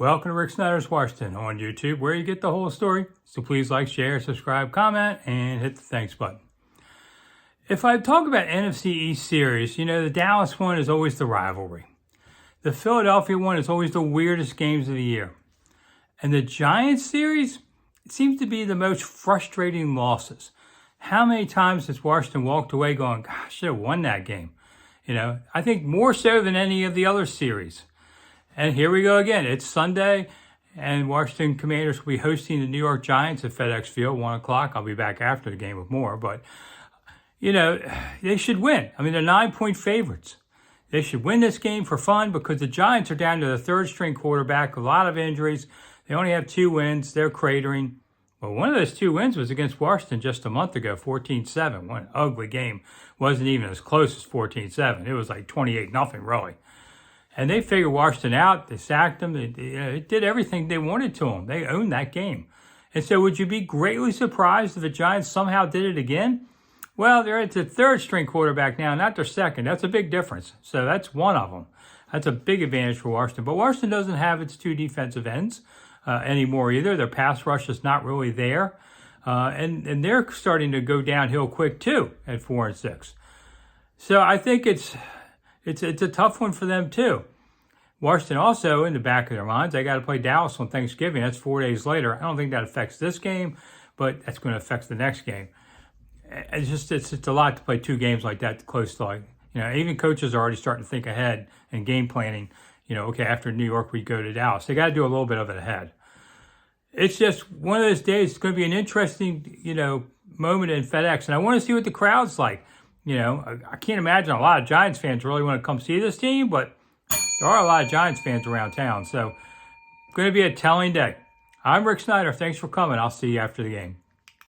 Welcome to Rick Snider's Washington on YouTube, where you get the whole story. So please like, share, subscribe, comment, and hit the thanks button. If I talk about NFC East series, the Dallas one is always the rivalry. The Philadelphia one is always the weirdest games of the year. And the Giants series, it seems to be the most frustrating losses. How many times has Washington walked away going, gosh, I should have won that game? I think more so than any of the other series. And here we go again. It's Sunday, and Washington Commanders will be hosting the New York Giants at FedEx Field, 1 o'clock. I'll be back after the game with more. But, they should win. I mean, they're 9-point favorites. They should win this game for fun because the Giants are down to the third-string quarterback, a lot of injuries. They only have 2 wins. They're cratering. Well, one of those 2 wins was against Washington just a month ago, 14-7. One ugly game. Wasn't even as close as 14-7. It was like 28-0, really. And they figured Washington out. They sacked them. They did everything they wanted to them. They owned that game. And so would you be greatly surprised if the Giants somehow did it again? Well, they're at the third-string quarterback now, not their second. That's a big difference. So that's one of them. That's a big advantage for Washington. But Washington doesn't have its 2 defensive ends anymore either. Their pass rush is not really there. And they're starting to go downhill quick, too, at 4-6. So I think it's a tough one for them, too. Washington also, in the back of their minds, they got to play Dallas on Thanksgiving. That's 4 days later. I don't think that affects this game, but that's going to affect the next game. It's just a lot to play 2 games like that close to even coaches are already starting to think ahead and game planning. Okay, after New York, we go to Dallas. They got to do a little bit of it ahead. It's just one of those days. It's going to be an interesting, moment in FedEx, and I want to see what the crowd's like. I can't imagine a lot of Giants fans really want to come see this team, but there are a lot of Giants fans around town. So it's going to be a telling day. I'm Rick Snider. Thanks for coming. I'll see you after the game.